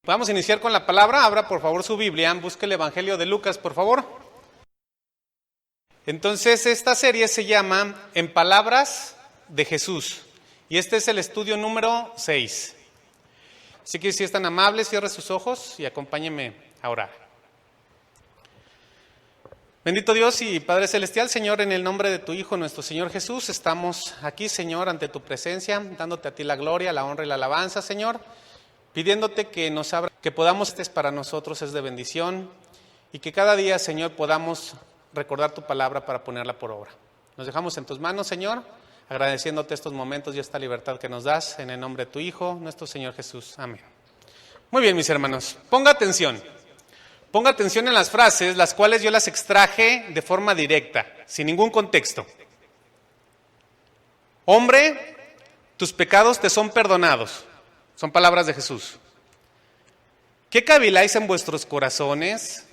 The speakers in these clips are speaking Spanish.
Vamos a iniciar con la palabra. Abra por favor su Biblia, busque el Evangelio de Lucas, por favor. Entonces, esta serie se llama En Palabras de Jesús. Y este es el estudio número 6. Así que si es tan amable, cierre sus ojos y acompáñeme a orar. Bendito Dios y Padre Celestial, Señor, en el nombre de tu Hijo, nuestro Señor Jesús, estamos aquí, Señor, ante tu presencia, dándote a ti la gloria, la honra y la alabanza, Señor, pidiéndote que nos abra, que podamos, para nosotros es de bendición, y que cada día, Señor, podamos recordar tu palabra para ponerla por obra. Nos dejamos en tus manos, Señor, agradeciéndote estos momentos y esta libertad que nos das, en el nombre de tu Hijo, nuestro Señor Jesús. Amén. Muy bien, mis hermanos, ponga atención en las frases, las cuales yo las extraje de forma directa, sin ningún contexto. Hombre, tus pecados te son perdonados. Son palabras de Jesús. ¿Qué caviláis en vuestros corazones?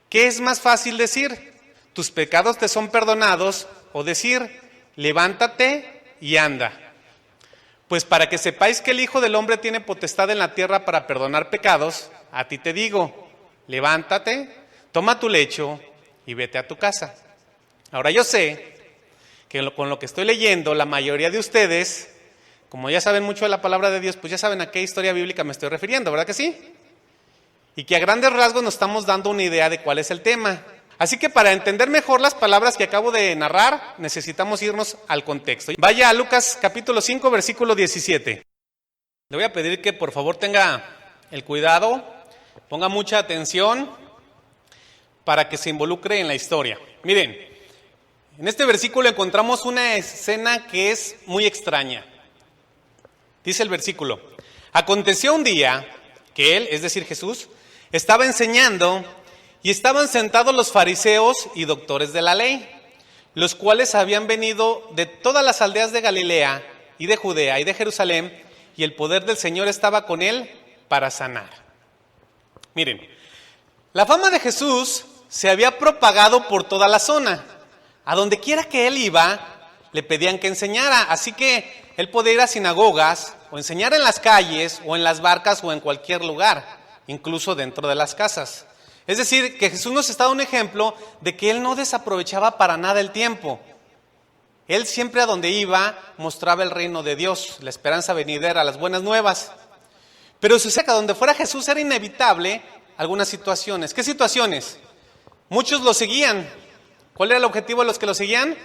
¿Qué es más fácil decir? Tus pecados te son perdonados, o decir, levántate y anda. Pues para que sepáis que el Hijo del Hombre tiene potestad en la tierra para perdonar pecados, a ti te digo, levántate, toma tu lecho y vete a tu casa. Ahora yo sé que con lo que estoy leyendo, la mayoría de ustedes, como ya saben mucho de la palabra de Dios, pues ya saben a qué historia bíblica me estoy refiriendo, ¿verdad que sí? Y que a grandes rasgos nos estamos dando una idea de cuál es el tema. Así que para entender mejor las palabras que acabo de narrar, necesitamos irnos al contexto. Vaya a Lucas capítulo 5, versículo 17. Le voy a pedir que por favor tenga el cuidado, ponga mucha atención para que se involucre en la historia. Miren, en este versículo encontramos una escena que es muy extraña. Dice el versículo: aconteció un día que él, es decir Jesús, estaba enseñando y estaban sentados los fariseos y doctores de la ley, los cuales habían venido de todas las aldeas de Galilea y de Judea y de Jerusalén, y el poder del Señor estaba con él para sanar. Miren, la fama de Jesús se había propagado por toda la zona. A donde quiera que él iba, le pedían que enseñara, así que él podía ir a sinagogas, o enseñar en las calles, o en las barcas, o en cualquier lugar, incluso dentro de las casas. Es decir, que Jesús nos está dando un ejemplo de que él no desaprovechaba para nada el tiempo. Él siempre a donde iba mostraba el reino de Dios, la esperanza venidera, las buenas nuevas. Pero sucede que a donde fuera Jesús era inevitable algunas situaciones. ¿Qué situaciones? Muchos lo seguían. ¿Cuál era el objetivo de los que lo seguían?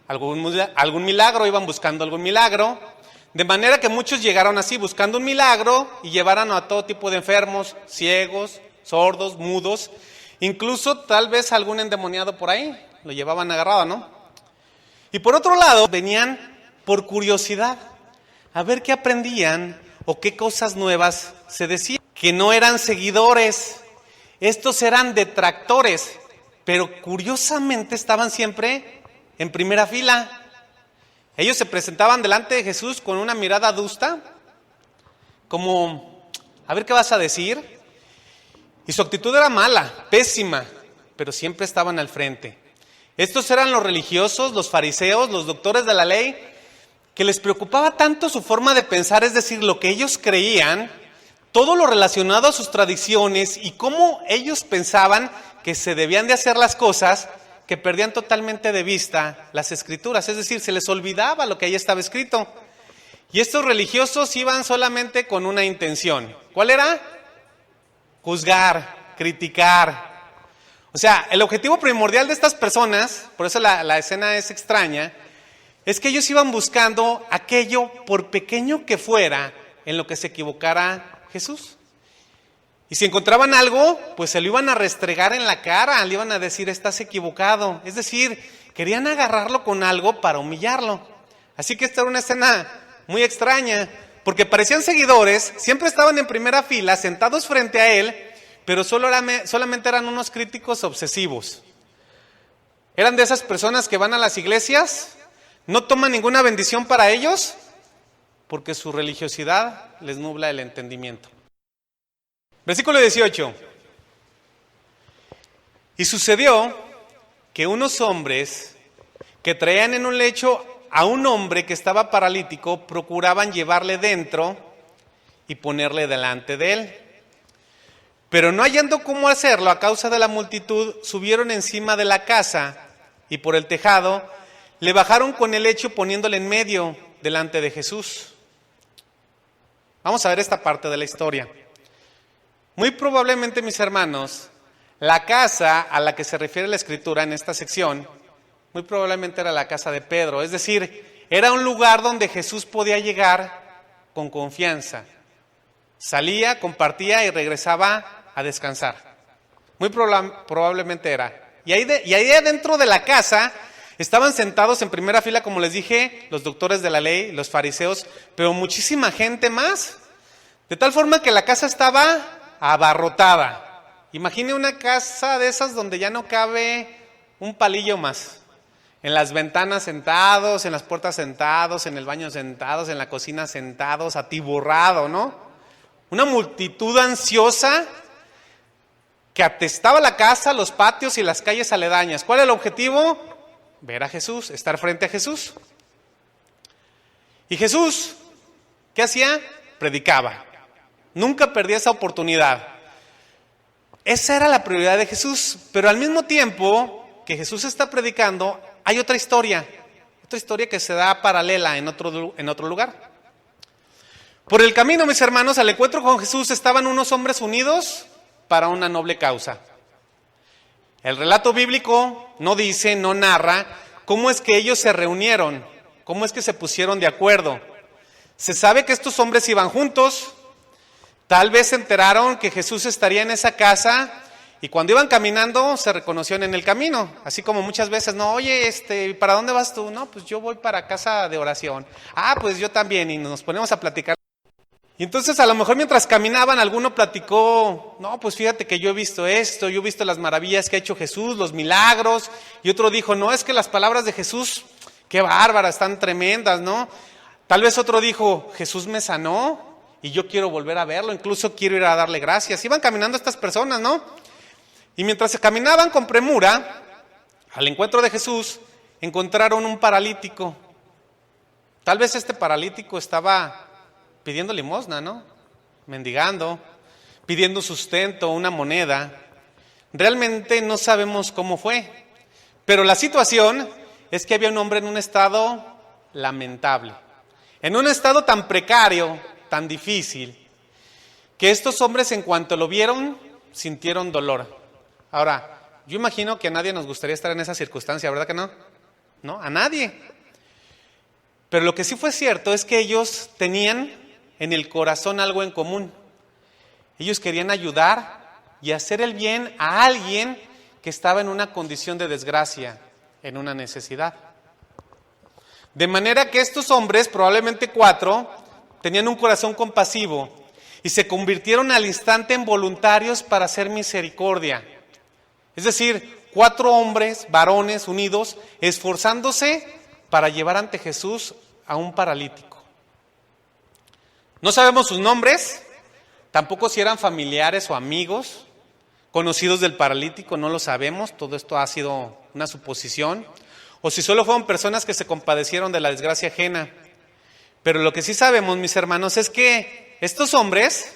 Algún milagro, iban buscando algún milagro. De manera que muchos llegaron así, buscando un milagro, y llevaron a todo tipo de enfermos, ciegos, sordos, mudos, incluso tal vez algún endemoniado por ahí, lo llevaban agarrado, ¿no? Y por otro lado, venían por curiosidad, a ver qué aprendían o qué cosas nuevas se decían. Que no eran seguidores, estos eran detractores, pero curiosamente estaban siempre en primera fila. Ellos se presentaban delante de Jesús con una mirada adusta, como, a ver qué vas a decir. Y su actitud era mala, pésima, pero siempre estaban al frente. Estos eran los religiosos, los fariseos, los doctores de la ley, que les preocupaba tanto su forma de pensar, es decir, lo que ellos creían, todo lo relacionado a sus tradiciones y cómo ellos pensaban que se debían de hacer las cosas, que perdían totalmente de vista las escrituras, es decir, se les olvidaba lo que ahí estaba escrito. Y estos religiosos iban solamente con una intención. ¿Cuál era? Juzgar, criticar. O sea, el objetivo primordial de estas personas, por eso la escena es extraña, es que ellos iban buscando aquello, por pequeño que fuera, en lo que se equivocara Jesús. Y si encontraban algo, pues se lo iban a restregar en la cara, le iban a decir, estás equivocado. Es decir, querían agarrarlo con algo para humillarlo. Así que esta era una escena muy extraña, porque parecían seguidores, siempre estaban en primera fila, sentados frente a él, pero solamente eran unos críticos obsesivos. Eran de esas personas que van a las iglesias, no toman ninguna bendición para ellos, porque su religiosidad les nubla el entendimiento. Versículo 18. Y sucedió que unos hombres que traían en un lecho a un hombre que estaba paralítico procuraban llevarle dentro y ponerle delante de él. Pero no hallando cómo hacerlo a causa de la multitud, subieron encima de la casa y por el tejado le bajaron con el lecho poniéndole en medio delante de Jesús. Vamos a ver esta parte de la historia. Muy probablemente, mis hermanos, la casa a la que se refiere la Escritura en esta sección, muy probablemente era la casa de Pedro. Es decir, era un lugar donde Jesús podía llegar con confianza. Salía, compartía y regresaba a descansar. Muy probablemente era. Y ahí adentro de la casa estaban sentados en primera fila, como les dije, los doctores de la ley, los fariseos, pero muchísima gente más. De tal forma que la casa estaba abarrotada. Imagine una casa de esas donde ya no cabe un palillo más. En las ventanas sentados, en las puertas sentados, en el baño sentados, en la cocina sentados, atiborrado, ¿no? Una multitud ansiosa que atestaba la casa, los patios y las calles aledañas. ¿Cuál es el objetivo? Ver a Jesús, estar frente a Jesús. Y Jesús, ¿qué hacía? Predicaba. Nunca perdía esa oportunidad. Esa era la prioridad de Jesús, pero al mismo tiempo que Jesús está predicando, hay otra historia que se da paralela en otro lugar. Por el camino, mis hermanos, al encuentro con Jesús estaban unos hombres unidos para una noble causa. El relato bíblico no dice, no narra cómo es que ellos se reunieron, cómo es que se pusieron de acuerdo. Se sabe que estos hombres iban juntos, tal vez se enteraron que Jesús estaría en esa casa y cuando iban caminando se reconocieron en el camino, así como muchas veces, no, oye, ¿para dónde vas tú? No, pues yo voy para casa de oración. Ah, pues yo también, y nos ponemos a platicar. Y entonces a lo mejor mientras caminaban alguno platicó, no, pues fíjate que yo he visto esto, yo he visto las maravillas que ha hecho Jesús, los milagros, y otro dijo, no, es que las palabras de Jesús, qué bárbaras, están tremendas, ¿no? Tal vez otro dijo, Jesús me sanó y yo quiero volver a verlo, incluso quiero ir a darle gracias. Iban caminando estas personas, ¿no? Y mientras se caminaban con premura, al encuentro de Jesús, encontraron un paralítico. Tal vez este paralítico estaba pidiendo limosna, ¿no? Mendigando, pidiendo sustento, una moneda. Realmente no sabemos cómo fue, pero la situación es que había un hombre en un estado lamentable, en un estado tan precario, tan difícil, que estos hombres en cuanto lo vieron, sintieron dolor. Ahora, yo imagino que a nadie nos gustaría estar en esa circunstancia, ¿verdad que no? No, a nadie. Pero lo que sí fue cierto es que ellos tenían en el corazón algo en común. Ellos querían ayudar y hacer el bien a alguien que estaba en una condición de desgracia, en una necesidad. De manera que estos hombres, probablemente 4, tenían un corazón compasivo y se convirtieron al instante en voluntarios para hacer misericordia. Es decir, 4 hombres, varones unidos, esforzándose para llevar ante Jesús a un paralítico. No sabemos sus nombres, tampoco si eran familiares o amigos, conocidos del paralítico, no lo sabemos, todo esto ha sido una suposición, o si solo fueron personas que se compadecieron de la desgracia ajena. Pero lo que sí sabemos, mis hermanos, es que estos hombres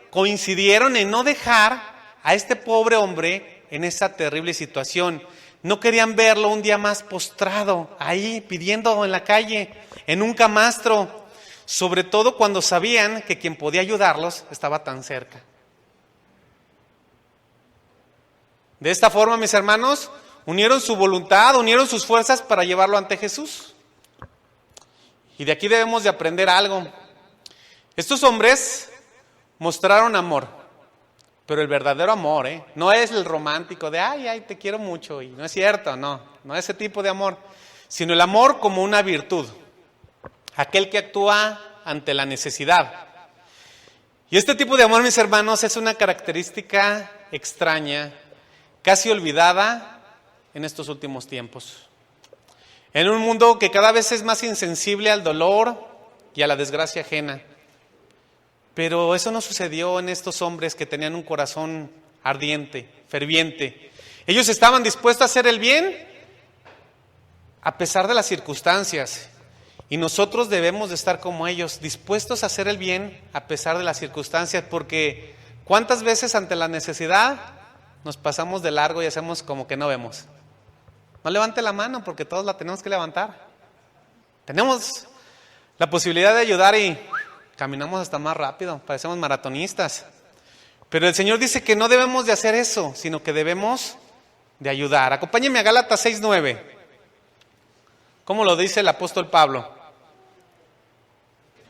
coincidieron en no dejar a este pobre hombre en esa terrible situación. No querían verlo un día más postrado, ahí pidiendo en la calle, en un camastro, sobre todo cuando sabían que quien podía ayudarlos estaba tan cerca. De esta forma, mis hermanos, unieron su voluntad, unieron sus fuerzas para llevarlo ante Jesús. Y de aquí debemos de aprender algo. Estos hombres mostraron amor, pero el verdadero amor, no es el romántico de ay, te quiero mucho, y no es cierto, no es ese tipo de amor, sino el amor como una virtud, aquel que actúa ante la necesidad. Y este tipo de amor, mis hermanos, es una característica extraña, casi olvidada en estos últimos tiempos. En un mundo que cada vez es más insensible al dolor y a la desgracia ajena. Pero eso no sucedió en estos hombres que tenían un corazón ardiente, ferviente. Ellos estaban dispuestos a hacer el bien a pesar de las circunstancias. Y nosotros debemos de estar como ellos, dispuestos a hacer el bien a pesar de las circunstancias, porque ¿cuántas veces ante la necesidad nos pasamos de largo y hacemos como que no vemos? No levante la mano porque todos la tenemos que levantar. Tenemos la posibilidad de ayudar y caminamos hasta más rápido, parecemos maratonistas. Pero el Señor dice que no debemos de hacer eso, sino que debemos de ayudar. Acompáñenme a Gálatas 6:9. ¿Cómo lo dice el apóstol Pablo?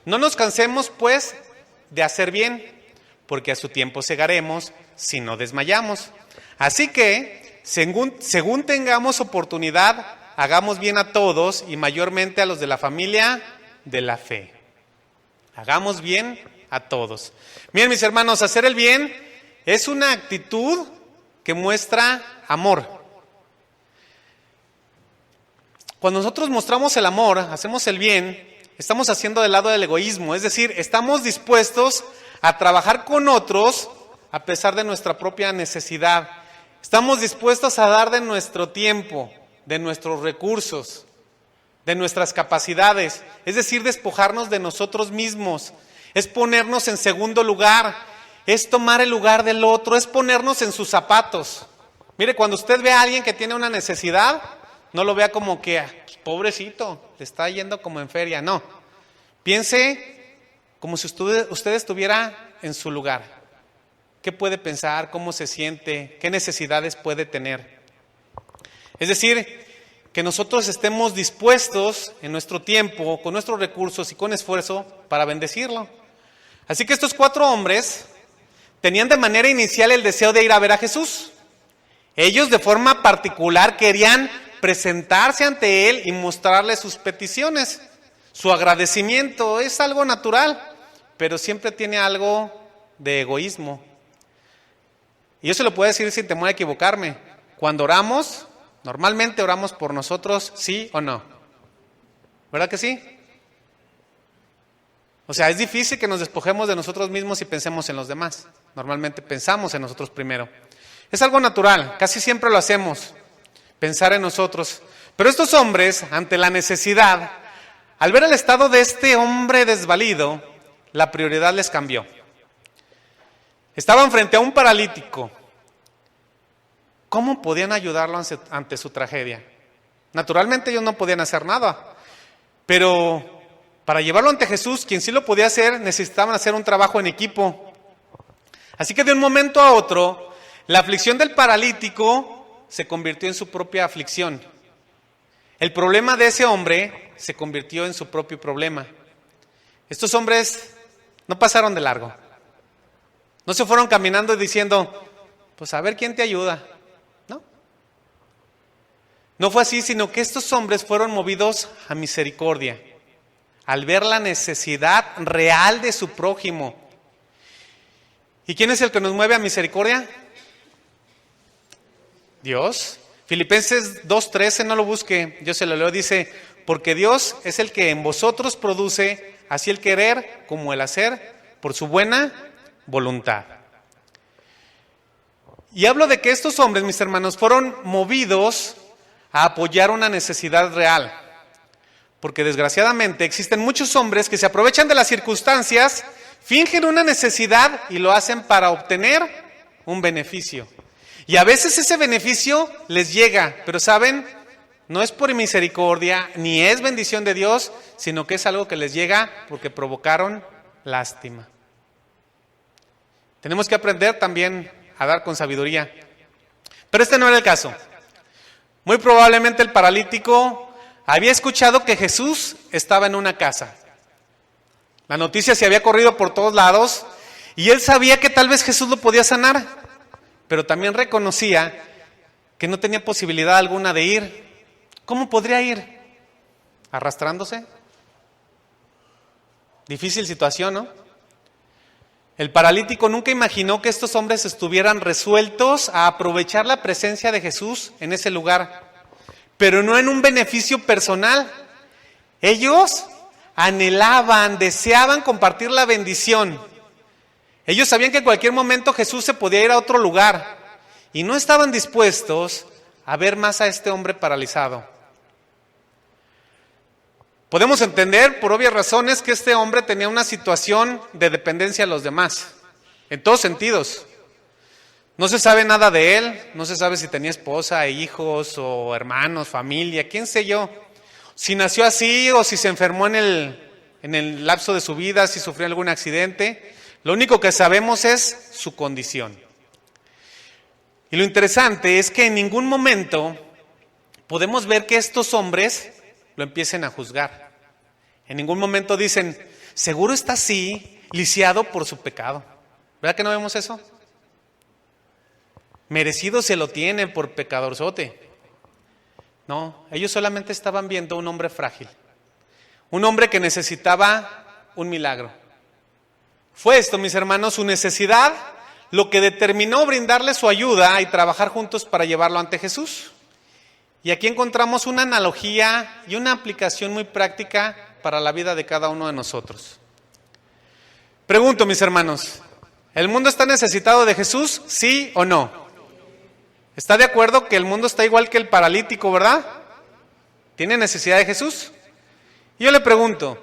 No nos cansemos, pues, de hacer bien, porque a su tiempo segaremos si no desmayamos. Así que, según tengamos oportunidad, hagamos bien a todos y mayormente a los de la familia de la fe. Hagamos bien a todos. Miren, mis hermanos, hacer el bien es una actitud que muestra amor. Cuando nosotros mostramos el amor, hacemos el bien, estamos haciendo del lado del egoísmo, es decir, estamos dispuestos a trabajar con otros a pesar de nuestra propia necesidad. Estamos dispuestos a dar de nuestro tiempo, de nuestros recursos, de nuestras capacidades, es decir, despojarnos de nosotros mismos, es ponernos en segundo lugar, es tomar el lugar del otro, es ponernos en sus zapatos. Mire, cuando usted ve a alguien que tiene una necesidad, no lo vea como que, pobrecito, le está yendo como en feria, no. Piense como si usted estuviera en su lugar. ¿Qué puede pensar? ¿Cómo se siente? ¿Qué necesidades puede tener? Es decir, que nosotros estemos dispuestos en nuestro tiempo, con nuestros recursos y con esfuerzo para bendecirlo. Así que estos 4 hombres tenían de manera inicial el deseo de ir a ver a Jesús. Ellos de forma particular querían presentarse ante Él y mostrarle sus peticiones. Su agradecimiento es algo natural, pero siempre tiene algo de egoísmo. Y yo se lo puedo decir sin temor a equivocarme. Cuando oramos, normalmente oramos por nosotros, ¿sí o no? ¿Verdad que sí? O sea, es difícil que nos despojemos de nosotros mismos y pensemos en los demás. Normalmente pensamos en nosotros primero. Es algo natural, casi siempre lo hacemos, pensar en nosotros. Pero estos hombres, ante la necesidad, al ver el estado de este hombre desvalido, la prioridad les cambió. Estaban frente a un paralítico. ¿Cómo podían ayudarlo ante su tragedia? Naturalmente ellos no podían hacer nada, pero para llevarlo ante Jesús, quien sí lo podía hacer, necesitaban hacer un trabajo en equipo. Así que de un momento a otro, la aflicción del paralítico se convirtió en su propia aflicción. El problema de ese hombre se convirtió en su propio problema. Estos hombres no pasaron de largo. No se fueron caminando y diciendo, pues a ver quién te ayuda. No fue así, sino que estos hombres fueron movidos a misericordia, al ver la necesidad real de su prójimo. ¿Y quién es el que nos mueve a misericordia? Dios. Filipenses 2:13, no lo busque, yo se lo leo, dice, porque Dios es el que en vosotros produce así el querer como el hacer por su buena voluntad. Y hablo de que estos hombres, mis hermanos, fueron movidos a apoyar una necesidad real. Porque desgraciadamente existen muchos hombres que se aprovechan de las circunstancias, fingen una necesidad y lo hacen para obtener un beneficio. Y a veces ese beneficio les llega, pero ¿saben? No es por misericordia, ni es bendición de Dios, sino que es algo que les llega porque provocaron lástima. Tenemos que aprender también a dar con sabiduría. Pero este no era el caso. Muy probablemente el paralítico había escuchado que Jesús estaba en una casa. La noticia se había corrido por todos lados y él sabía que tal vez Jesús lo podía sanar, pero también reconocía que no tenía posibilidad alguna de ir. ¿Cómo podría ir? ¿Arrastrándose? Difícil situación, ¿no? El paralítico nunca imaginó que estos hombres estuvieran resueltos a aprovechar la presencia de Jesús en ese lugar, pero no en un beneficio personal. Ellos anhelaban, deseaban compartir la bendición. Ellos sabían que en cualquier momento Jesús se podía ir a otro lugar y no estaban dispuestos a ver más a este hombre paralizado. Podemos entender por obvias razones que este hombre tenía una situación de dependencia a los demás, en todos sentidos. No se sabe nada de él, no se sabe si tenía esposa, hijos o hermanos, familia, quién sé yo. Si nació así o si se enfermó en el lapso de su vida, si sufrió algún accidente. Lo único que sabemos es su condición. Y lo interesante es que en ningún momento podemos ver que estos hombres lo empiecen a juzgar. En ningún momento dicen, seguro está así, lisiado por su pecado. ¿Verdad que no vemos eso? Merecido se lo tiene por pecadorzote. No, ellos solamente estaban viendo un hombre frágil. Un hombre que necesitaba un milagro. Fue esto, mis hermanos, su necesidad, lo que determinó brindarle su ayuda y trabajar juntos para llevarlo ante Jesús. Y aquí encontramos una analogía y una aplicación muy práctica para la vida de cada uno de nosotros. Pregunto, mis hermanos, ¿el mundo está necesitado de Jesús? ¿Sí o no? ¿Está de acuerdo que el mundo está igual que el paralítico, verdad? ¿Tiene necesidad de Jesús? Yo le pregunto,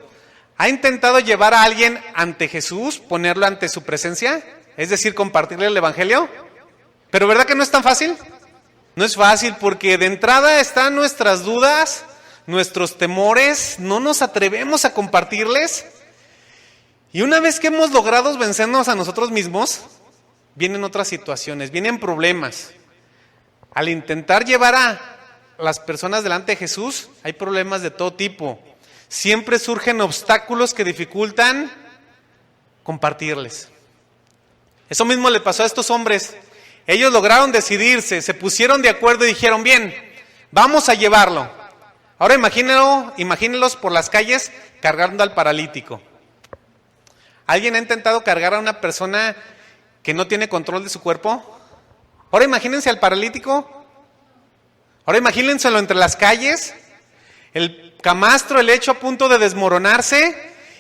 ¿ha intentado llevar a alguien ante Jesús, ponerlo ante su presencia? Es decir, compartirle el evangelio. ¿Pero verdad que no es tan fácil? No es fácil porque de entrada están nuestras dudas, nuestros temores, no nos atrevemos a compartirles. Y una vez que hemos logrado vencernos a nosotros mismos, vienen otras situaciones, vienen problemas. Al intentar llevar a las personas delante de Jesús, hay problemas de todo tipo. Siempre surgen obstáculos que dificultan compartirles. Eso mismo le pasó a estos hombres. Ellos lograron decidirse, se pusieron de acuerdo y dijeron, bien, vamos a llevarlo. Ahora imagínenlos por las calles cargando al paralítico. ¿Alguien ha intentado cargar a una persona que no tiene control de su cuerpo? Ahora imagínense al paralítico. Ahora imagínenselo entre las calles, el camastro, el lecho a punto de desmoronarse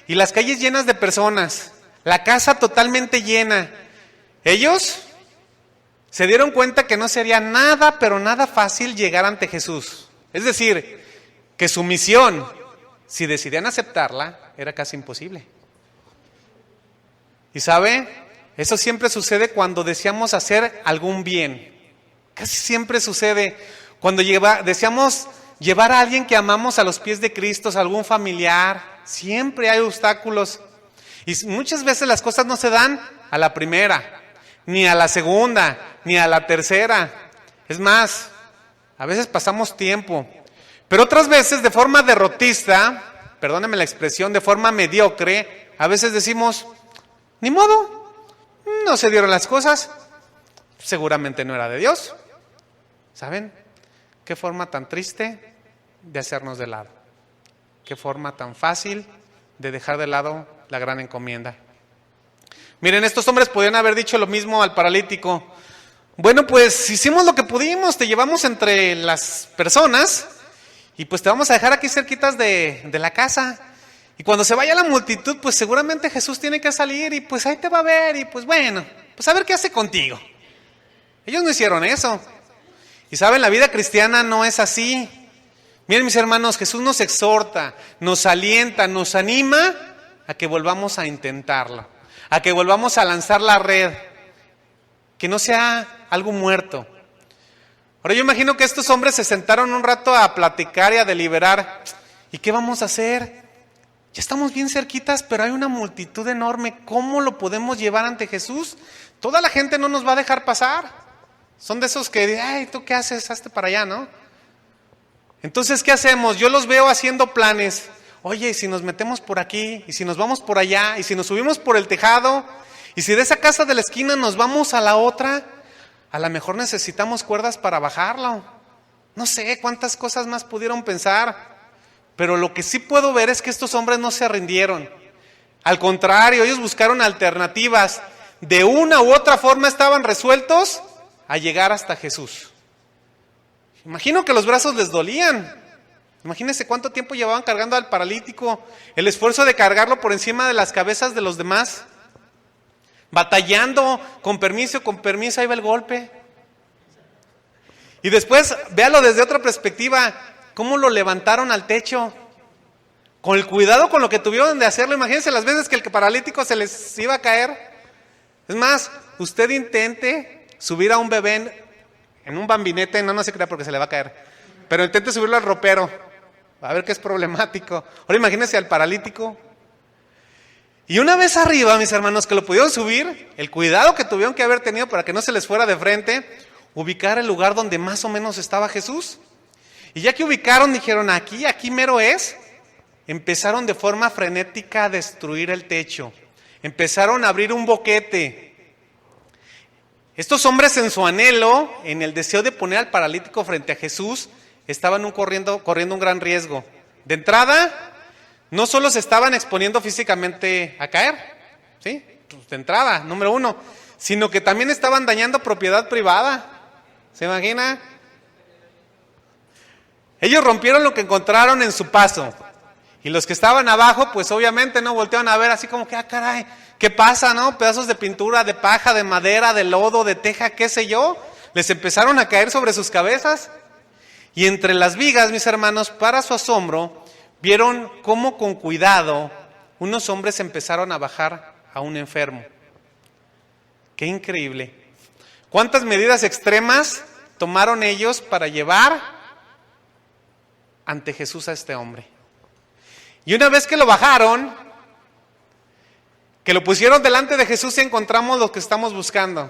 y las calles llenas de personas, la casa totalmente llena. Ellos se dieron cuenta que no sería nada, pero nada fácil llegar ante Jesús. Es decir, que su misión, si decidían aceptarla, era casi imposible. ¿Y sabe? Eso siempre sucede cuando deseamos hacer algún bien. Casi siempre sucede cuando deseamos llevar a alguien que amamos a los pies de Cristo, a algún familiar. Siempre hay obstáculos. Y muchas veces las cosas no se dan a la primera, ni a la segunda, ni a la tercera. Es más, a veces pasamos tiempo. Pero otras veces de forma derrotista, perdónenme la expresión, de forma mediocre, a veces decimos, ni modo, no se dieron las cosas, seguramente no era de Dios. ¿Saben? Qué forma tan triste de hacernos de lado. Qué forma tan fácil de dejar de lado la gran encomienda. Miren, estos hombres podrían haber dicho lo mismo al paralítico. Bueno, pues hicimos lo que pudimos, te llevamos entre las personas y pues te vamos a dejar aquí cerquitas de la casa. Y cuando se vaya la multitud, pues seguramente Jesús tiene que salir y pues ahí te va a ver y pues bueno, pues a ver qué hace contigo. Ellos no hicieron eso. Y saben, la vida cristiana no es así. Miren, mis hermanos, Jesús nos exhorta, nos alienta, nos anima a que volvamos a intentarlo, a que volvamos a lanzar la red, que no sea algo muerto. Ahora yo imagino que estos hombres se sentaron un rato a platicar y a deliberar. ¿Y qué vamos a hacer? Ya estamos bien cerquitas, pero hay una multitud enorme. ¿Cómo lo podemos llevar ante Jesús? Toda la gente no nos va a dejar pasar. Son de esos que, ay, ¿tú qué haces? Hazte para allá, ¿no? Entonces, ¿qué hacemos? Yo los veo haciendo planes. Oye, ¿y si nos metemos por aquí? ¿Y si nos vamos por allá? ¿Y si nos subimos por el tejado? ¿Y si de esa casa de la esquina nos vamos a la otra? A lo mejor necesitamos cuerdas para bajarlo. No sé cuántas cosas más pudieron pensar. Pero lo que sí puedo ver es que estos hombres no se rindieron. Al contrario, ellos buscaron alternativas. De una u otra forma estaban resueltos a llegar hasta Jesús. Imagino que los brazos les dolían. Imagínense cuánto tiempo llevaban cargando al paralítico, el esfuerzo de cargarlo por encima de las cabezas de los demás, batallando, con permiso, ahí va el golpe. Y después, véalo desde otra perspectiva, cómo lo levantaron al techo, Con el cuidado con lo que tuvieron de hacerlo, imagínense las veces que el paralítico se les iba a caer. Es más, usted intente subir a un bebé en un bambinete, no se crea porque se le va a caer, pero intente subirlo al ropero, a ver qué es problemático. Ahora imagínense al paralítico. Y una vez arriba, mis hermanos, que lo pudieron subir, el cuidado que tuvieron que haber tenido para que no se les fuera de frente, ubicar el lugar donde más o menos estaba Jesús. Y ya que ubicaron, dijeron, aquí mero es. Empezaron de forma frenética a destruir el techo. Empezaron a abrir un boquete. Estos hombres, en su anhelo, en el deseo de poner al paralítico frente a Jesús, estaban corriendo un gran riesgo. De entrada, no solo se estaban exponiendo físicamente a caer, ¿sí? Pues de entrada, número uno, sino que también estaban dañando propiedad privada. ¿Se imagina? Ellos rompieron lo que encontraron en su paso. Y los que estaban abajo, pues obviamente no volteaban a ver así como que, caray, ¿qué pasa, no? Pedazos de pintura, de paja, de madera, de lodo, de teja, qué sé yo. Les empezaron a caer sobre sus cabezas. Y entre las vigas, mis hermanos, para su asombro, vieron cómo con cuidado unos hombres empezaron a bajar a un enfermo. ¡Qué increíble! ¿Cuántas medidas extremas tomaron ellos para llevar ante Jesús a este hombre? Y una vez que lo bajaron, que lo pusieron delante de Jesús, encontramos lo que estamos buscando,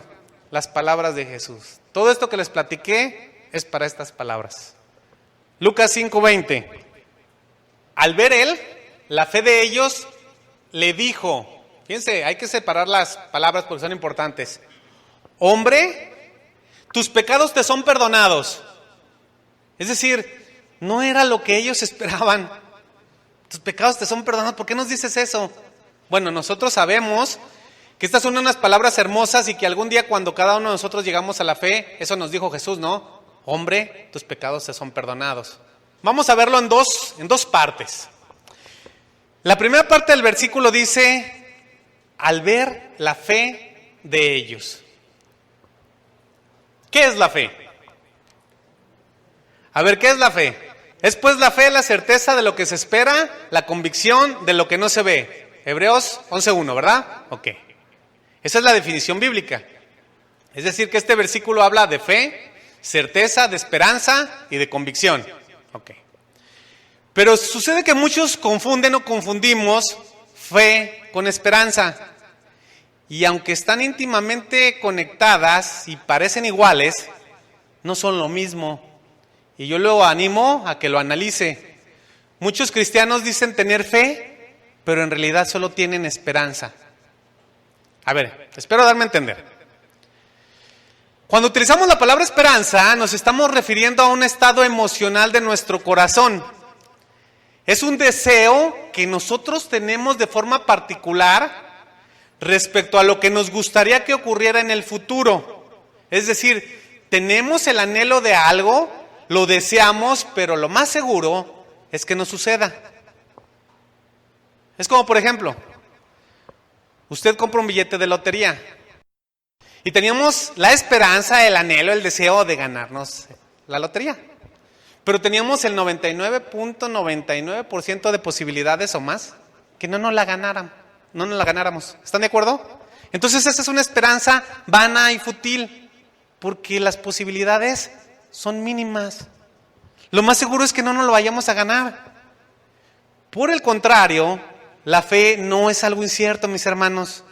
las palabras de Jesús. Todo esto que les platiqué es para estas palabras. Lucas 5:20. Al ver él, la fe de ellos le dijo, fíjense, hay que separar las palabras porque son importantes. Hombre, tus pecados te son perdonados. Es decir, no era lo que ellos esperaban. Tus pecados te son perdonados. ¿Por qué nos dices eso? Bueno, nosotros sabemos que estas son unas palabras hermosas y que algún día cuando cada uno de nosotros llegamos a la fe, eso nos dijo Jesús, ¿no? Hombre, tus pecados te son perdonados. Vamos a verlo en dos partes. La primera parte del versículo dice, al ver la fe de ellos. ¿Qué es la fe? A ver, ¿qué es la fe? Es pues la fe, la certeza de lo que se espera, la convicción de lo que no se ve. Hebreos 11:1, ¿verdad? Ok. Esa es la definición bíblica. Es decir, que este versículo habla de fe, certeza, de esperanza y de convicción. Ok. Pero sucede que muchos confunden o confundimos fe con esperanza. Y aunque están íntimamente conectadas y parecen iguales, no son lo mismo. Y yo lo animo a que lo analice. Muchos cristianos dicen tener fe, pero en realidad solo tienen esperanza. A ver, espero darme a entender. Cuando utilizamos la palabra esperanza, nos estamos refiriendo a un estado emocional de nuestro corazón. Es un deseo que nosotros tenemos de forma particular respecto a lo que nos gustaría que ocurriera en el futuro. Es decir, tenemos el anhelo de algo, lo deseamos, pero lo más seguro es que no suceda. Es como, por ejemplo, usted compra un billete de lotería y teníamos la esperanza, el anhelo, el deseo de ganarnos la lotería. Pero teníamos el 99.99% de posibilidades o más que no nos la ganáramos. ¿Están de acuerdo? Entonces esa es una esperanza vana y fútil, porque las posibilidades son mínimas. Lo más seguro es que no nos lo vayamos a ganar. Por el contrario, la fe no es algo incierto, mis hermanos.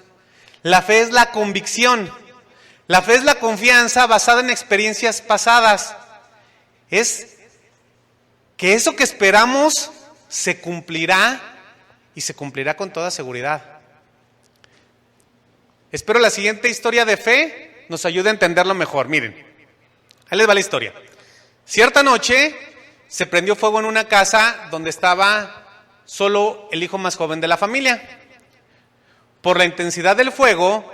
La fe es la convicción. La fe es la confianza basada en experiencias pasadas. Es que eso que esperamos se cumplirá y se cumplirá con toda seguridad. Espero la siguiente historia de fe nos ayude a entenderlo mejor. Miren, ahí les va la historia. Cierta noche se prendió fuego en una casa donde estaba solo el hijo más joven de la familia. Por la intensidad del fuego,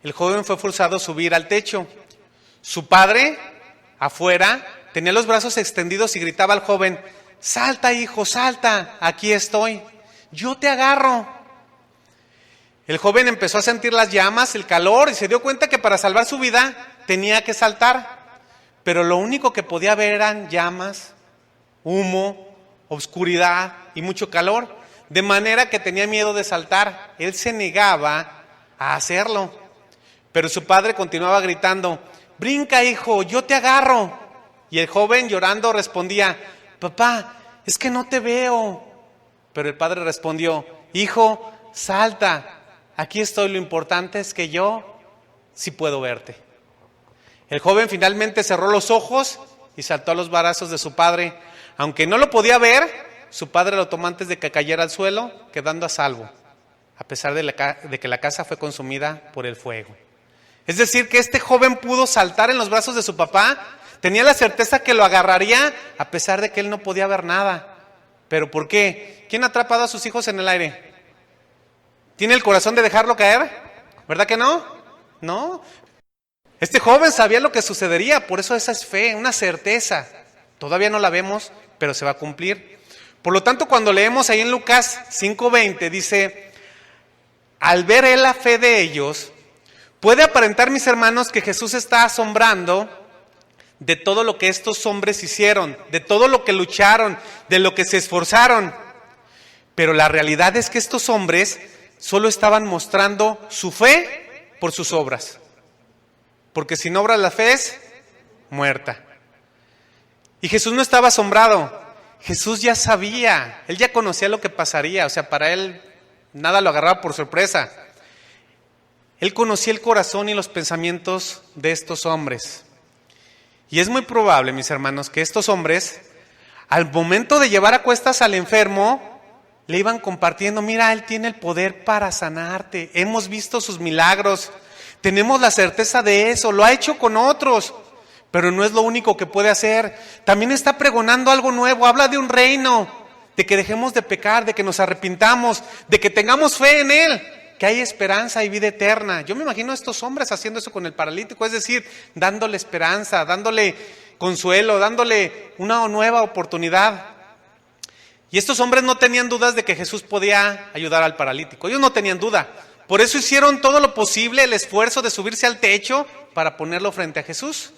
el joven fue forzado a subir al techo. Su padre, afuera, tenía los brazos extendidos y gritaba al joven: "Salta, hijo, salta, aquí estoy, yo te agarro". El joven empezó a sentir las llamas, el calor, y se dio cuenta que para salvar su vida tenía que saltar. Pero lo único que podía ver eran llamas, humo, oscuridad y mucho calor. de manera que tenía miedo de saltar. Él se negaba a hacerlo. Pero su padre continuaba gritando: brinca, hijo, yo te agarro. Y el joven, llorando, respondía: papá, es que no te veo. Pero el padre respondió: hijo, salta, aquí estoy, lo importante es que yo sí puedo verte. El joven finalmente cerró los ojos y saltó a los brazos de su padre. Aunque no lo podía ver, su padre lo tomó antes de que cayera al suelo, quedando a salvo, a pesar de que la casa fue consumida por el fuego. Es decir, que este joven pudo saltar en los brazos de su papá, tenía la certeza que lo agarraría, a pesar de que él no podía ver nada. ¿Pero por qué? ¿Quién ha atrapado a sus hijos en el aire? ¿Tiene el corazón de dejarlo caer? ¿Verdad que no? No. Este joven sabía lo que sucedería, por eso esa es fe, una certeza. Todavía no la vemos, pero se va a cumplir. Por lo tanto, cuando leemos ahí en Lucas 5:20, dice: al ver él la fe de ellos, puede aparentar, mis hermanos, que Jesús está asombrando de todo lo que estos hombres hicieron, de todo lo que lucharon, de lo que se esforzaron. Pero la realidad es que estos hombres solo estaban mostrando su fe por sus obras. Porque sin obras la fe es muerta. Y Jesús no estaba asombrado. Jesús ya sabía, Él ya conocía lo que pasaría. O sea, para Él nada lo agarraba por sorpresa. Él conocía el corazón y los pensamientos de estos hombres. Y es muy probable, mis hermanos, que estos hombres, al momento de llevar a cuestas al enfermo, le iban compartiendo: mira, Él tiene el poder para sanarte. Hemos visto sus milagros. Tenemos la certeza de eso. Lo ha hecho con otros. Pero no es lo único que puede hacer. También está pregonando algo nuevo. Habla de un reino. De que dejemos de pecar, de que nos arrepintamos, de que tengamos fe en Él. Que hay esperanza y vida eterna. Yo me imagino a estos hombres haciendo eso con el paralítico, es decir, dándole esperanza, dándole consuelo, dándole una nueva oportunidad. Y estos hombres no tenían dudas de que Jesús podía ayudar al paralítico. Ellos no tenían duda. Por eso hicieron todo lo posible, el esfuerzo de subirse al techo para ponerlo frente a Jesús.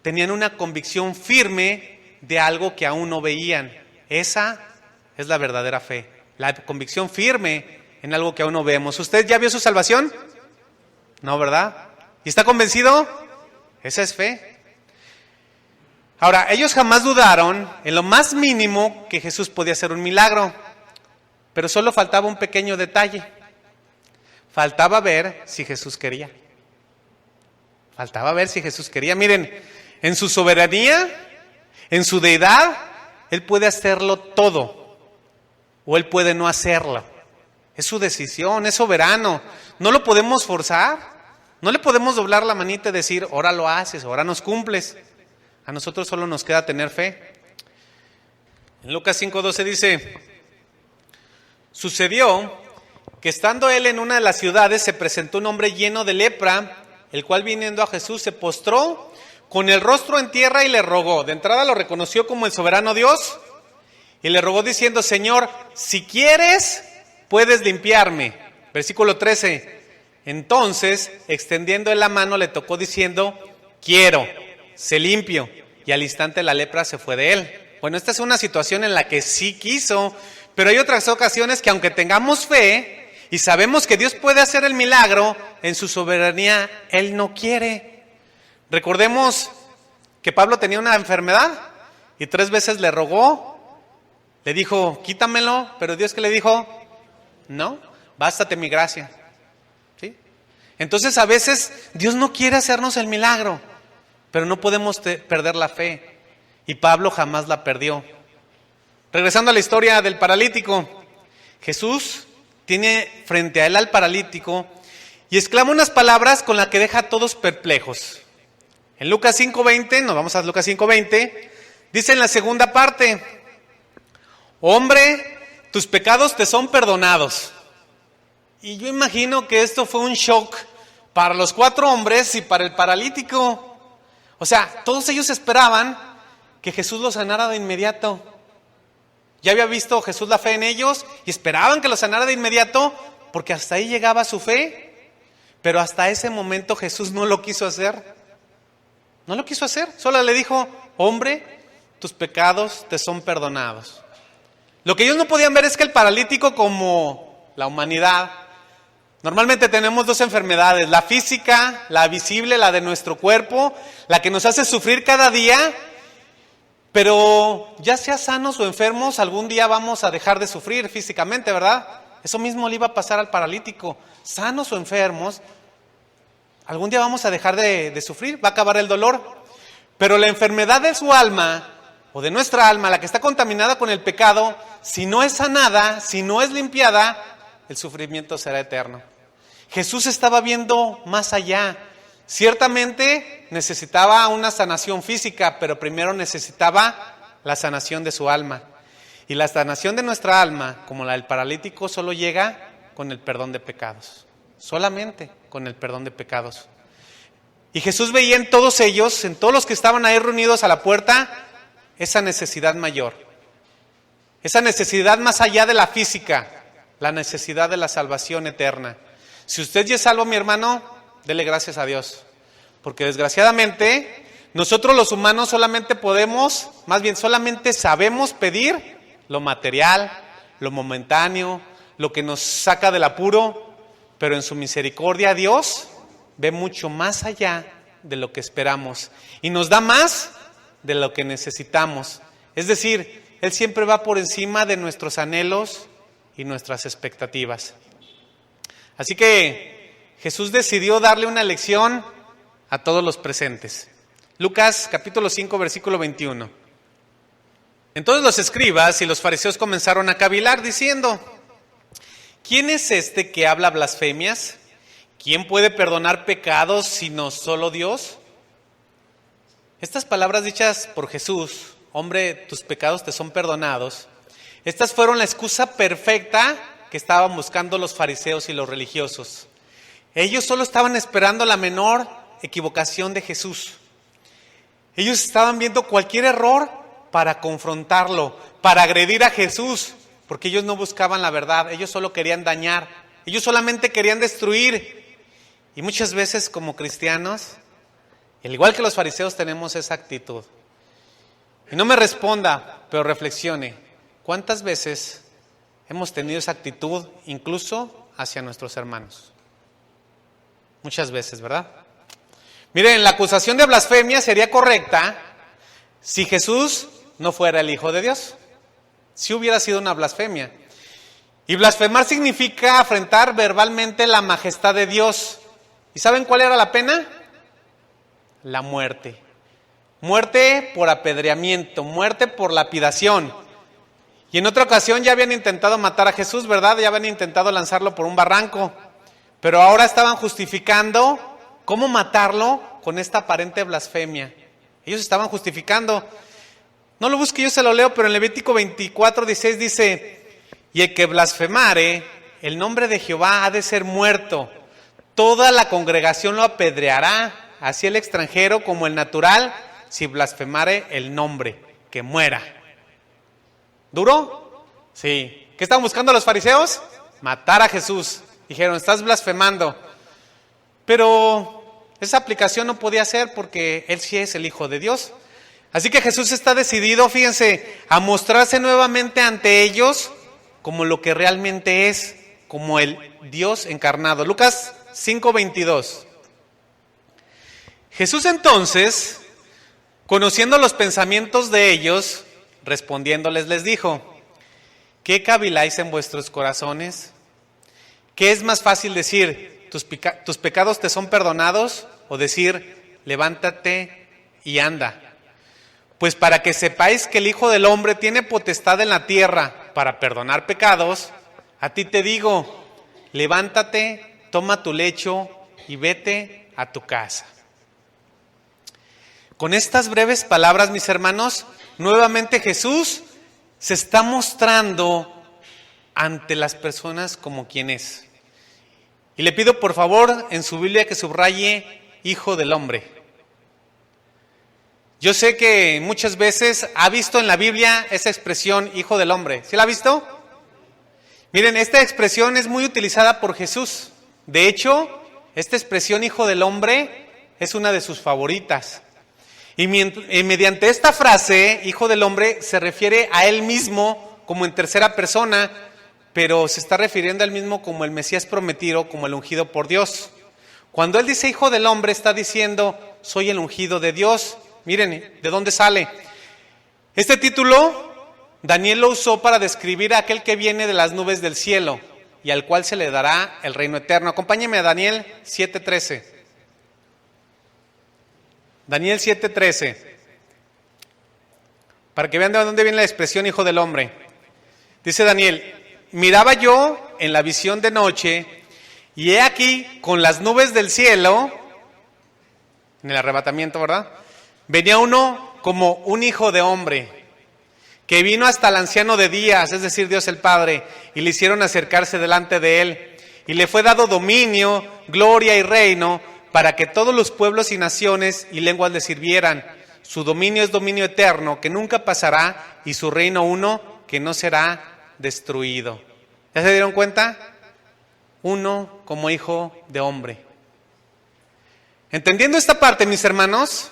Tenían una convicción firme de algo que aún no veían. Esa es la verdadera fe. La convicción firme en algo que aún no vemos. ¿Usted ya vio su salvación? No, ¿verdad? ¿Y está convencido? Esa es fe. Ahora, ellos jamás dudaron en lo más mínimo que Jesús podía hacer un milagro, pero solo faltaba un pequeño detalle. Faltaba ver si Jesús quería. Faltaba ver si Jesús quería. Miren, en su soberanía, en su deidad, Él puede hacerlo todo, o Él puede no hacerlo. Es su decisión, es soberano. No lo podemos forzar. No le podemos doblar la manita y decir: ahora lo haces, ahora nos cumples. A nosotros solo nos queda tener fe. En Lucas 5:12 dice: sucedió que estando él en una de las ciudades, se presentó un hombre lleno de lepra, el cual, viniendo a Jesús, se postró con el rostro en tierra y le rogó. De entrada lo reconoció como el soberano Dios y le rogó diciendo: Señor, si quieres, puedes limpiarme. Versículo 13. Entonces, extendiendo él la mano, le tocó diciendo: quiero, sé limpio. Y al instante la lepra se fue de él. Bueno, esta es una situación en la que sí quiso, pero hay otras ocasiones que, aunque tengamos fe y sabemos que Dios puede hacer el milagro, en su soberanía Él no quiere. Recordemos que Pablo tenía una enfermedad y 3 veces le rogó, le dijo: quítamelo, pero Dios, ¿qué le dijo? No, bástate mi gracia. ¿Sí? Entonces a veces Dios no quiere hacernos el milagro, pero no podemos perder la fe. Y Pablo jamás la perdió. Regresando a la historia del paralítico, Jesús tiene frente a él al paralítico y exclama unas palabras con las que deja a todos perplejos. En Lucas 5:20, nos vamos a Lucas 5:20, dice en la segunda parte: hombre, tus pecados te son perdonados. Y yo imagino que esto fue un shock para los 4 hombres y para el paralítico. O sea, todos ellos esperaban que Jesús los sanara de inmediato. Ya había visto Jesús la fe en ellos y esperaban que los sanara de inmediato porque hasta ahí llegaba su fe. Pero hasta ese momento Jesús no lo quiso hacer. No lo quiso hacer. Solo le dijo: hombre, tus pecados te son perdonados. Lo que ellos no podían ver es que el paralítico, como la humanidad, normalmente tenemos dos enfermedades: la física, la visible, la de nuestro cuerpo, la que nos hace sufrir cada día, pero ya sea sanos o enfermos, algún día vamos a dejar de sufrir físicamente, ¿verdad? Eso mismo le iba a pasar al paralítico. Sanos o enfermos, algún día vamos a dejar de sufrir, va a acabar el dolor. Pero la enfermedad de su alma, o de nuestra alma, la que está contaminada con el pecado, si no es sanada, si no es limpiada, el sufrimiento será eterno. Jesús estaba viendo más allá. Ciertamente necesitaba una sanación física, pero primero necesitaba la sanación de su alma. Y la sanación de nuestra alma, como la del paralítico, solo llega con el perdón de pecados. Solamente con el perdón de pecados. Y Jesús veía en todos ellos, en todos los que estaban ahí reunidos a la puerta, esa necesidad mayor. Esa necesidad más allá de la física, la necesidad de la salvación eterna. Si usted ya es salvo, mi hermano, dele gracias a Dios. Porque desgraciadamente, nosotros los humanos solamente podemos, más bien solamente sabemos pedir lo material, lo momentáneo, lo que nos saca del apuro, pero en su misericordia Dios ve mucho más allá de lo que esperamos y nos da más de lo que necesitamos. Es decir, Él siempre va por encima de nuestros anhelos y nuestras expectativas. Así que Jesús decidió darle una lección a todos los presentes. Lucas capítulo 5, versículo 21. Entonces los escribas y los fariseos comenzaron a cavilar diciendo: ¿quién es este que habla blasfemias? ¿Quién puede perdonar pecados sino solo Dios? Estas palabras dichas por Jesús: hombre, tus pecados te son perdonados. Estas fueron la excusa perfecta que estaban buscando los fariseos y los religiosos. Ellos solo estaban esperando la menor equivocación de Jesús. Ellos estaban viendo cualquier error para confrontarlo, para agredir a Jesús, porque ellos no buscaban la verdad, ellos solo querían dañar, ellos solamente querían destruir. Y muchas veces como cristianos, al igual que los fariseos, tenemos esa actitud. Y no me responda, pero reflexione, ¿cuántas veces hemos tenido esa actitud incluso hacia nuestros hermanos? Muchas veces, ¿verdad? Miren, la acusación de blasfemia sería correcta si Jesús no fuera el Hijo de Dios. Si hubiera sido una blasfemia. Y blasfemar significa afrentar verbalmente la majestad de Dios. ¿Y saben cuál era la pena? La muerte. Muerte por apedreamiento, muerte por lapidación. Y en otra ocasión ya habían intentado matar a Jesús, ¿verdad? Ya habían intentado lanzarlo por un barranco. Pero ahora estaban justificando cómo matarlo con esta aparente blasfemia. Ellos estaban justificando. No lo busque, yo se lo leo, pero en Levítico 24:16 dice: y el que blasfemare el nombre de Jehová ha de ser muerto. Toda la congregación lo apedreará, así el extranjero como el natural, si blasfemare el nombre, que muera. ¿Duro? Sí. ¿Qué estaban buscando los fariseos? Matar a Jesús. Dijeron: estás blasfemando. Pero esa aplicación no podía ser porque Él sí es el Hijo de Dios. Así que Jesús está decidido, fíjense, a mostrarse nuevamente ante ellos como lo que realmente es, como el Dios encarnado. Lucas 5:22. Jesús entonces, conociendo los pensamientos de ellos, respondiéndoles les dijo: ¿qué caviláis en vuestros corazones? ¿Qué es más fácil decir, tus pecados te son perdonados? O decir, levántate y anda. Pues para que sepáis que el Hijo del Hombre tiene potestad en la tierra para perdonar pecados, a ti te digo, levántate, toma tu lecho y vete a tu casa. Con estas breves palabras, mis hermanos, nuevamente Jesús se está mostrando ante las personas como quien es. Y le pido por favor en su Biblia que subraye Hijo del Hombre. Yo sé que muchas veces ha visto en la Biblia esa expresión Hijo del Hombre. ¿Sí la ha visto? Miren, esta expresión es muy utilizada por Jesús. De hecho, esta expresión Hijo del Hombre es una de sus favoritas. Y mediante esta frase, Hijo del Hombre, se refiere a Él mismo como en tercera persona, pero se está refiriendo al mismo como el Mesías prometido, como el ungido por Dios. Cuando él dice hijo del hombre, está diciendo soy el ungido de Dios. Miren, ¿de dónde sale? Este título Daniel lo usó para describir a aquel que viene de las nubes del cielo y al cual se le dará el reino eterno. Acompáñeme a Daniel 7:13. Daniel 7:13. Para que vean de dónde viene la expresión hijo del hombre. Dice Daniel, miraba yo en la visión de noche y he aquí con las nubes del cielo, en el arrebatamiento, ¿verdad? Venía uno como un hijo de hombre, que vino hasta el anciano de días, es decir, Dios el Padre, y le hicieron acercarse delante de él, y le fue dado dominio, gloria y reino, para que todos los pueblos y naciones y lenguas le sirvieran. Su dominio es dominio eterno, que nunca pasará, y su reino uno, que no será destruido. ¿Ya se dieron cuenta? Uno como hijo de hombre. Entendiendo esta parte, mis hermanos,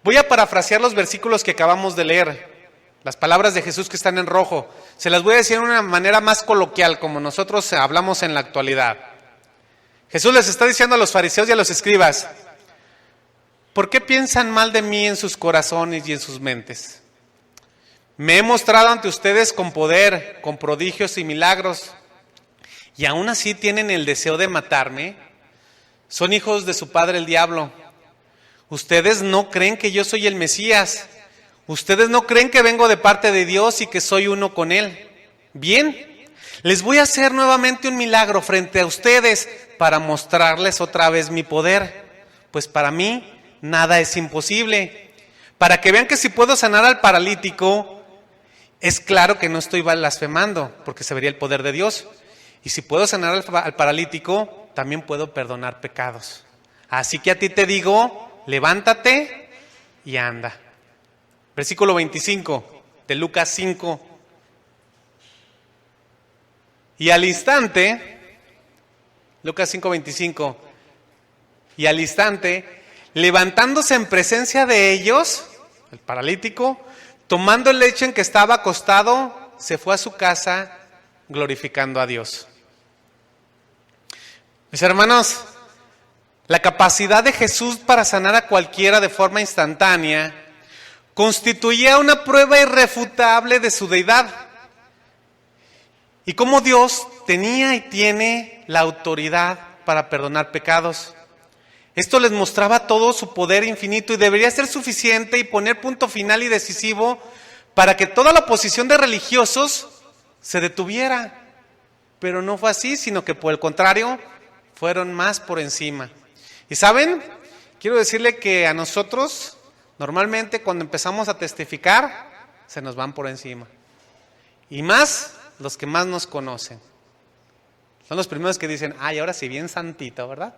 voy a parafrasear los versículos que acabamos de leer, las palabras de Jesús que están en rojo. Se las voy a decir de una manera más coloquial, como nosotros hablamos en la actualidad. Jesús les está diciendo a los fariseos y a los escribas, ¿por qué piensan mal de mí en sus corazones y en sus mentes? Me he mostrado ante ustedes con poder, con prodigios y milagros, y aún así tienen el deseo de matarme. Son hijos de su padre el diablo. Ustedes no creen que yo soy el Mesías. Ustedes no creen que vengo de parte de Dios y que soy uno con Él. Bien, les voy a hacer nuevamente un milagro frente a ustedes para mostrarles otra vez mi poder. Pues para mí nada es imposible. Para que vean que si puedo sanar al paralítico, es claro que no estoy blasfemando, porque se vería el poder de Dios. Y si puedo sanar al paralítico, también puedo perdonar pecados. Así que a ti te digo, levántate y anda. Versículo 25 de Lucas 5. Y al instante, Lucas 5:25, y al instante, levantándose en presencia de ellos, el paralítico, tomando el lecho en que estaba acostado, se fue a su casa glorificando a Dios. Mis hermanos, la capacidad de Jesús para sanar a cualquiera de forma instantánea constituía una prueba irrefutable de su deidad. Y cómo Dios tenía y tiene la autoridad para perdonar pecados. Esto les mostraba todo su poder infinito y debería ser suficiente y poner punto final y decisivo para que toda la oposición de religiosos se detuviera. Pero no fue así, sino que por el contrario, fueron más por encima. Y ¿saben? Quiero decirle que a nosotros, normalmente cuando empezamos a testificar, se nos van por encima. Y más los que más nos conocen. Son los primeros que dicen, ay, ahora sí, bien santito, ¿verdad?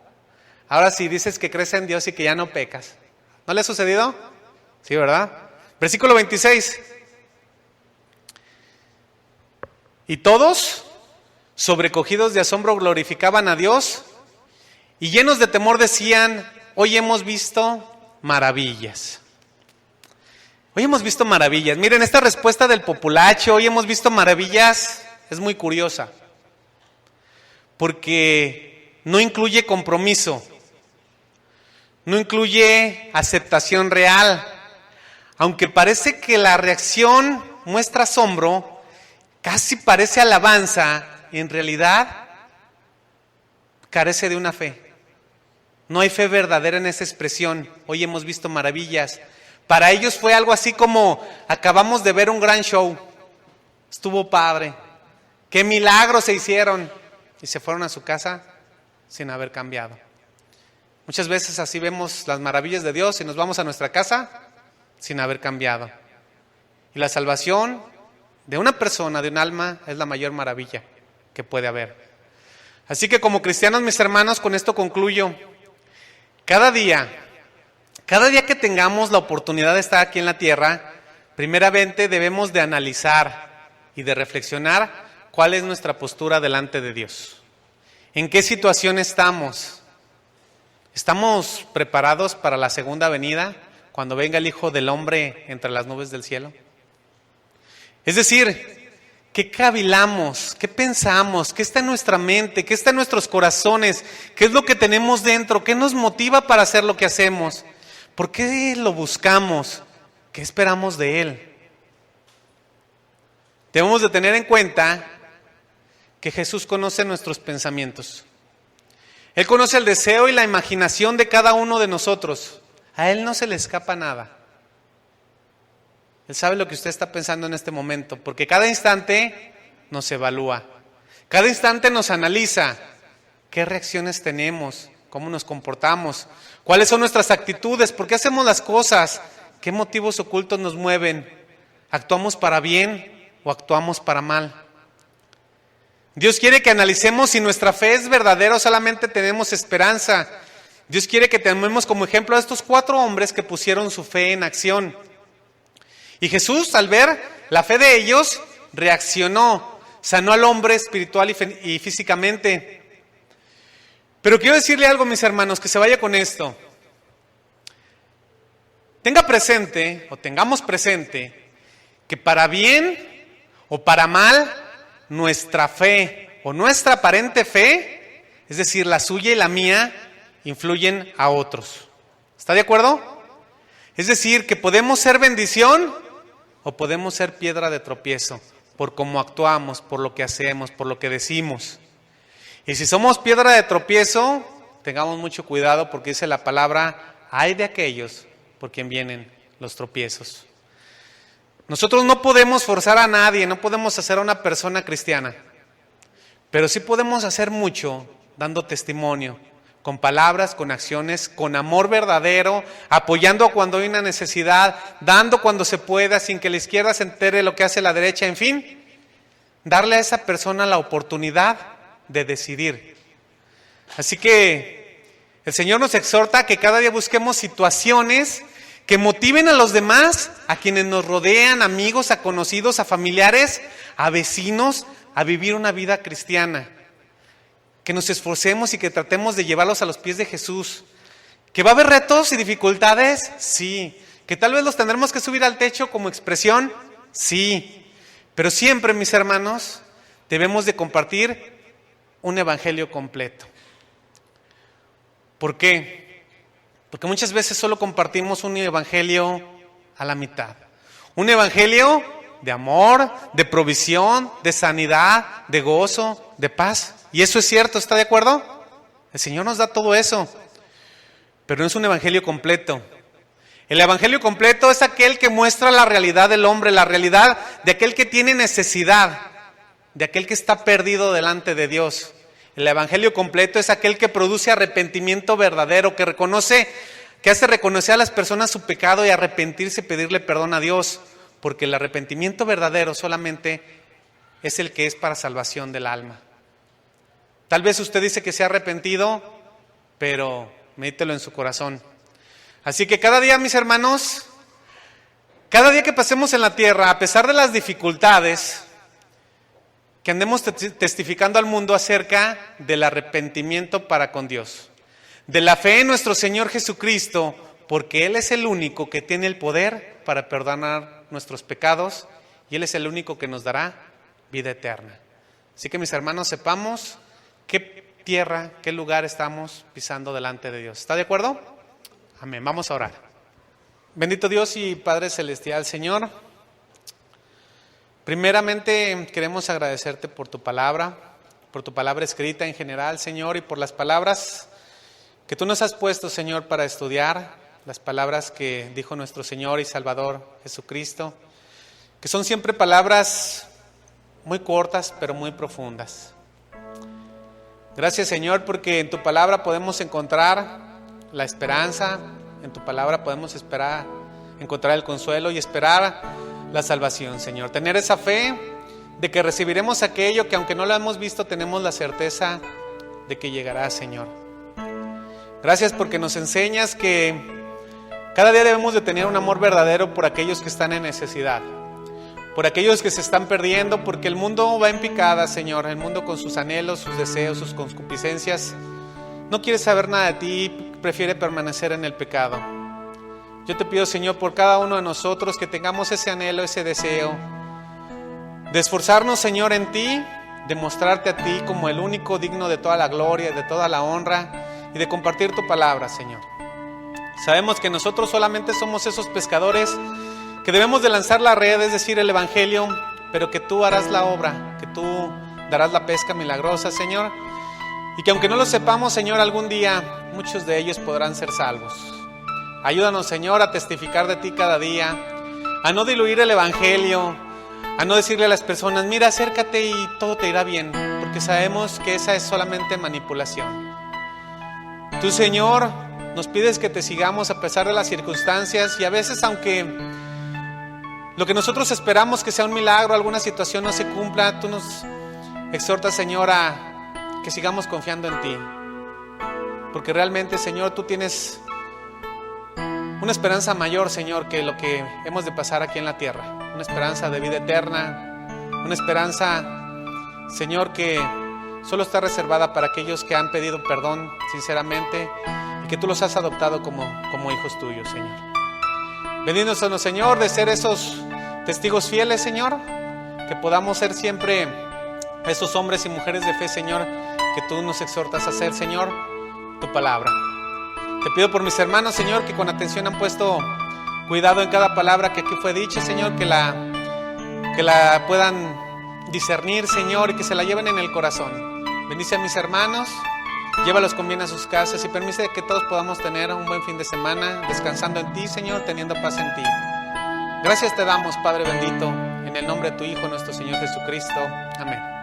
Ahora sí dices que crees en Dios y que ya no pecas. ¿No le ha sucedido? Sí, ¿verdad? Versículo 26. Y todos, sobrecogidos de asombro, glorificaban a Dios y llenos de temor decían, hoy hemos visto maravillas. Hoy hemos visto maravillas. Miren, esta respuesta del populacho, hoy hemos visto maravillas, es muy curiosa. Porque no incluye compromiso. No incluye aceptación real. Aunque parece que la reacción muestra asombro, casi parece alabanza, en realidad carece de una fe. No hay fe verdadera en esa expresión. Hoy hemos visto maravillas. Para ellos fue algo así como, acabamos de ver un gran show. Estuvo padre. Qué milagros se hicieron. Y se fueron a su casa sin haber cambiado. Muchas veces así vemos las maravillas de Dios y nos vamos a nuestra casa sin haber cambiado. Y la salvación de una persona, de un alma, es la mayor maravilla que puede haber. Así que como cristianos, mis hermanos, con esto concluyo. Cada día que tengamos la oportunidad de estar aquí en la tierra, primeramente debemos de analizar y de reflexionar cuál es nuestra postura delante de Dios. ¿En qué situación estamos? ¿Estamos preparados para la segunda venida, cuando venga el Hijo del Hombre entre las nubes del cielo? Es decir, ¿qué cavilamos? ¿Qué pensamos? ¿Qué está en nuestra mente? ¿Qué está en nuestros corazones? ¿Qué es lo que tenemos dentro? ¿Qué nos motiva para hacer lo que hacemos? ¿Por qué lo buscamos? ¿Qué esperamos de Él? Debemos de tener en cuenta que Jesús conoce nuestros pensamientos. Él conoce el deseo y la imaginación de cada uno de nosotros. A Él no se le escapa nada. Él sabe lo que usted está pensando en este momento, porque cada instante nos evalúa. Cada instante nos analiza. ¿Qué reacciones tenemos? ¿Cómo nos comportamos? ¿Cuáles son nuestras actitudes? ¿Por qué hacemos las cosas? ¿Qué motivos ocultos nos mueven? ¿Actuamos para bien o actuamos para mal? Dios quiere que analicemos si nuestra fe es verdadera o solamente tenemos esperanza. Dios quiere que tomemos como ejemplo a estos 4 hombres que pusieron su fe en acción. Y Jesús, al ver la fe de ellos, reaccionó, sanó al hombre espiritual y físicamente. Pero quiero decirle algo, mis hermanos, que se vaya con esto. Tenga presente, o tengamos presente, que para bien o para mal, nuestra fe o nuestra aparente fe, es decir, la suya y la mía, influyen a otros. ¿Está de acuerdo? Es decir, que podemos ser bendición o podemos ser piedra de tropiezo por cómo actuamos, por lo que hacemos, por lo que decimos. Y si somos piedra de tropiezo, tengamos mucho cuidado porque dice la palabra, ay de aquellos por quien vienen los tropiezos. Nosotros no podemos forzar a nadie, no podemos hacer a una persona cristiana, pero sí podemos hacer mucho dando testimonio, con palabras, con acciones, con amor verdadero, apoyando cuando hay una necesidad, dando cuando se pueda, sin que la izquierda se entere de lo que hace la derecha, en fin, darle a esa persona la oportunidad de decidir. Así que el Señor nos exhorta a que cada día busquemos situaciones que motiven a los demás, a quienes nos rodean, amigos, a conocidos, a familiares, a vecinos, a vivir una vida cristiana. Que nos esforcemos y que tratemos de llevarlos a los pies de Jesús. ¿Que va a haber retos y dificultades? Sí. ¿Que tal vez los tendremos que subir al techo como expresión? Sí. Pero siempre, mis hermanos, debemos de compartir un evangelio completo. ¿Por qué? Porque muchas veces solo compartimos un evangelio a la mitad. Un evangelio de amor, de provisión, de sanidad, de gozo, de paz. Y eso es cierto, ¿está de acuerdo? El Señor nos da todo eso, pero no es un evangelio completo. El evangelio completo es aquel que muestra la realidad del hombre, la realidad de aquel que tiene necesidad, de aquel que está perdido delante de Dios. El evangelio completo es aquel que produce arrepentimiento verdadero, que hace reconocer a las personas su pecado y arrepentirse y pedirle perdón a Dios, porque el arrepentimiento verdadero solamente es el que es para salvación del alma. Tal vez usted dice que se ha arrepentido, pero medítelo en su corazón. Así que cada día, mis hermanos, cada día que pasemos en la tierra, a pesar de las dificultades, que andemos testificando al mundo acerca del arrepentimiento para con Dios, de la fe en nuestro Señor Jesucristo, porque Él es el único que tiene el poder para perdonar nuestros pecados y Él es el único que nos dará vida eterna. Así que, mis hermanos, sepamos qué tierra, qué lugar estamos pisando delante de Dios. ¿Está de acuerdo? Amén. Vamos a orar. Bendito Dios y Padre Celestial, Señor, primeramente queremos agradecerte por tu palabra escrita en general, Señor, y por las palabras que tú nos has puesto, Señor, para estudiar, las palabras que dijo nuestro Señor y Salvador Jesucristo, que son siempre palabras muy cortas, pero muy profundas. Gracias, Señor, porque en tu palabra podemos encontrar la esperanza, en tu palabra podemos encontrar el consuelo y esperar la salvación, Señor. Tener esa fe de que recibiremos aquello que aunque no lo hemos visto, tenemos la certeza de que llegará, Señor. Gracias porque nos enseñas que cada día debemos de tener un amor verdadero por aquellos que están en necesidad, por aquellos que se están perdiendo, porque el mundo va en picada, Señor. El mundo con sus anhelos, sus deseos, sus concupiscencias, no quiere saber nada de ti, prefiere permanecer en el pecado. Yo te pido, Señor, por cada uno de nosotros que tengamos ese anhelo, ese deseo de esforzarnos, Señor, en ti, de mostrarte a ti como el único digno de toda la gloria, de toda la honra y de compartir tu palabra, Señor. Sabemos que nosotros solamente somos esos pescadores que debemos de lanzar la red, es decir, el evangelio, pero que tú harás la obra, que tú darás la pesca milagrosa, Señor, y que aunque no lo sepamos, Señor, algún día muchos de ellos podrán ser salvos. Ayúdanos, Señor, a testificar de ti cada día, a no diluir el evangelio, a no decirle a las personas, mira, acércate y todo te irá bien, porque sabemos que esa es solamente manipulación. Tú, Señor, nos pides que te sigamos a pesar de las circunstancias, y a veces, aunque lo que nosotros esperamos que sea un milagro, alguna situación no se cumpla, tú nos exhortas, Señor, a que sigamos confiando en ti, porque realmente, Señor, tú tienes una esperanza mayor, Señor, que lo que hemos de pasar aquí en la tierra, una esperanza de vida eterna, una esperanza, Señor, que solo está reservada para aquellos que han pedido perdón sinceramente y que tú los has adoptado como hijos tuyos, Señor. Bendícenos, Señor, de ser esos testigos fieles, Señor, que podamos ser siempre esos hombres y mujeres de fe, Señor, que tú nos exhortas a hacer, Señor, tu palabra. Te pido por mis hermanos, Señor, que con atención han puesto cuidado en cada palabra que aquí fue dicha, Señor, que la puedan discernir, Señor, y que se la lleven en el corazón. Bendice a mis hermanos, llévalos con bien a sus casas y permite que todos podamos tener un buen fin de semana, descansando en ti, Señor, teniendo paz en ti. Gracias te damos, Padre bendito, en el nombre de tu Hijo, nuestro Señor Jesucristo. Amén.